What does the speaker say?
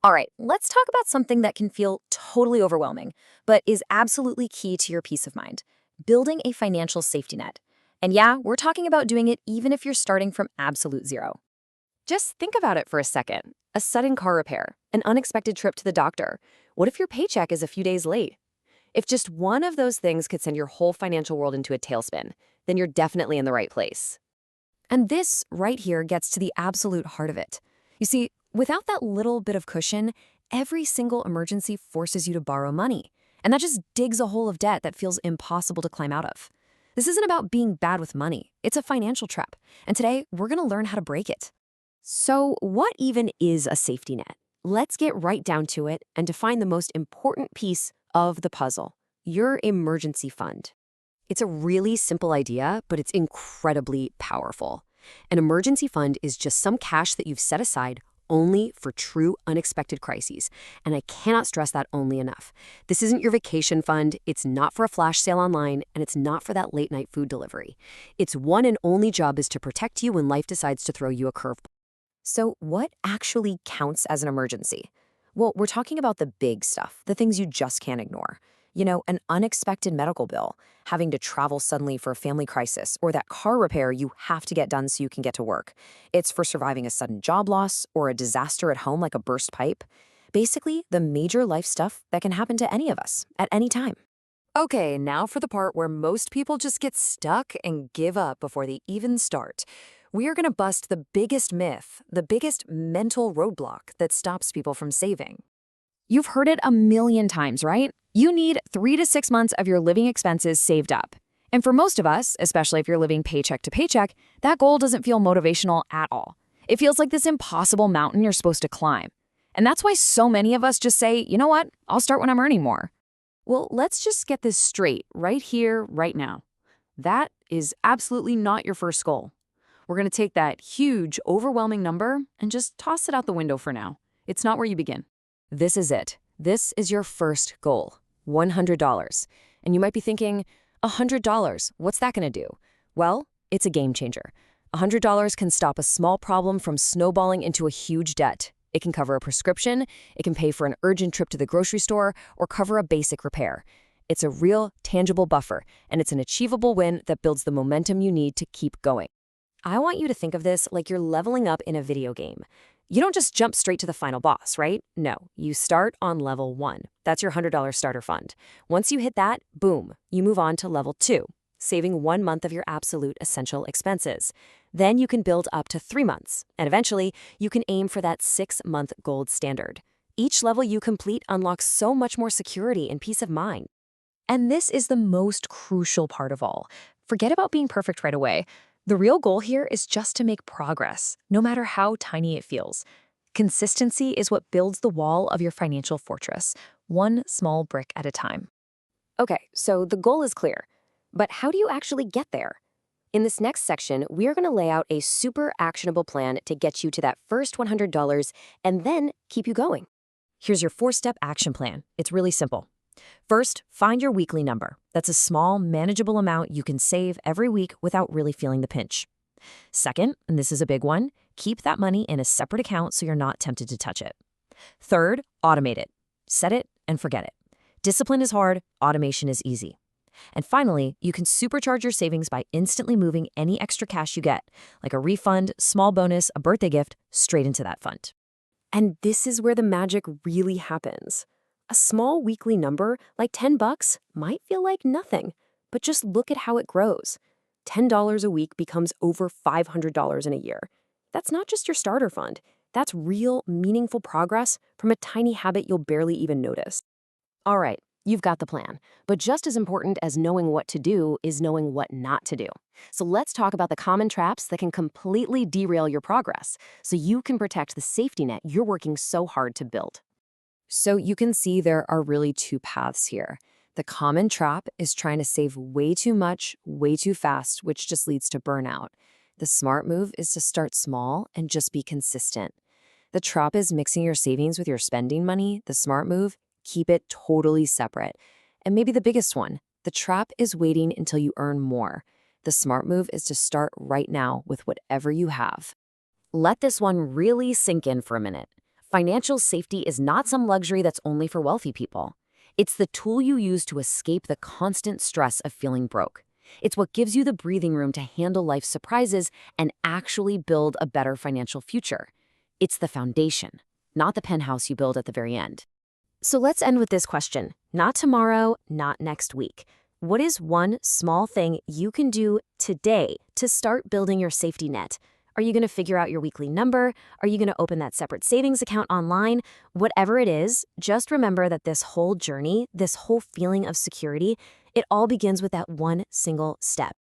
All right, let's talk about something that can feel totally overwhelming, but is absolutely key to your peace of mind: building a financial safety net. And yeah, we're talking about doing it even if you're starting from absolute zero. Just think about it for a second. A sudden car repair, an unexpected trip to the doctor. What if your paycheck is a few days late? If just one of those things could send your whole financial world into a tailspin, then you're definitely in the right place. And this right here gets to the absolute heart of it. You see, without that little bit of cushion, every single emergency forces you to borrow money. And that just digs a hole of debt that feels impossible to climb out of. This isn't about being bad with money. It's a financial trap. And today, we're going to learn how to break it. So, what even is a safety net? Let's get right down to it and define the most important piece of the puzzle: your emergency fund. It's a really simple idea, but it's incredibly powerful. An emergency fund is just some cash that you've set aside only for true unexpected crises. And I cannot stress that only enough. This isn't your vacation fund, it's not for a flash sale online, and it's not for that late night food delivery. Its one and only job is to protect you when life decides to throw you a curveball. So, what actually counts as an emergency? Well, we're talking about the big stuff, the things you just can't ignore. An unexpected medical bill, having to travel suddenly for a family crisis, or that car repair you have to get done so you can get to work. It's for surviving a sudden job loss or a disaster at home like a burst pipe. Basically, the major life stuff that can happen to any of us at any time. Okay, now for the part where most people just get stuck and give up before they even start. We are going to bust the biggest myth, the biggest mental roadblock that stops people from saving. You've heard it a million times, right? You need 3 to 6 months of your living expenses saved up. And for most of us, especially if you're living paycheck to paycheck, that goal doesn't feel motivational at all. It feels like this impossible mountain you're supposed to climb. And that's why so many of us just say, you know what, I'll start when I'm earning more. Well, let's just get this straight right here, right now. That is absolutely not your first goal. We're going to take that huge, overwhelming number and just toss it out the window for now. It's not where you begin. This is it. This is your first goal: $100. And you might be thinking, $100, what's that going to do? Well, it's a game changer. $100 can stop a small problem from snowballing into a huge debt. It can cover a prescription, it can pay for an urgent trip to the grocery store, or cover a basic repair. It's a real, tangible buffer, and it's an achievable win that builds the momentum you need to keep going. I want you to think of this like you're leveling up in a video game. You don't just jump straight to the final boss, right? No, you start on level 1. That's your $100 starter fund. Once you hit that, boom, you move on to level 2, saving 1 month of your absolute essential expenses. Then you can build up to 3 months, and eventually you can aim for that 6-month gold standard. Each level you complete unlocks so much more security and peace of mind. And this is the most crucial part of all. Forget about being perfect right away. The real goal here is just to make progress, no matter how tiny it feels. Consistency is what builds the wall of your financial fortress, one small brick at a time. Okay, so the goal is clear. But how do you actually get there? In this next section, we are going to lay out a super actionable plan to get you to that first $100 and then keep you going. Here's your 4-step action plan. It's really simple. First, find your weekly number. That's a small, manageable amount you can save every week without really feeling the pinch. Second, and this is a big one, keep that money in a separate account so you're not tempted to touch it. Third, automate it. Set it and forget it. Discipline is hard, automation is easy. And finally, you can supercharge your savings by instantly moving any extra cash you get, like a refund, small bonus, a birthday gift, straight into that fund. And this is where the magic really happens. A small weekly number, like $10, might feel like nothing, but just look at how it grows. $10 a week becomes over $500 in a year. That's not just your starter fund. That's real, meaningful progress from a tiny habit you'll barely even notice. All right, you've got the plan, but just as important as knowing what to do is knowing what not to do. So let's talk about the common traps that can completely derail your progress so you can protect the safety net you're working so hard to build. So you can see there are really 2 paths here. The common trap is trying to save way too much, way too fast, which just leads to burnout. The smart move is to start small and just be consistent. The trap is mixing your savings with your spending money. The smart move, keep it totally separate. And maybe the biggest one, the trap is waiting until you earn more. The smart move is to start right now with whatever you have. Let this one really sink in for a minute. Financial safety is not some luxury that's only for wealthy people. It's the tool you use to escape the constant stress of feeling broke. It's what gives you the breathing room to handle life's surprises and actually build a better financial future. It's the foundation, not the penthouse you build at the very end. So let's end with this question. Not tomorrow, not next week. What is one small thing you can do today to start building your safety net? Are you going to figure out your weekly number? Are you going to open that separate savings account online? Whatever it is, just remember that this whole journey, this whole feeling of security, it all begins with that one single step.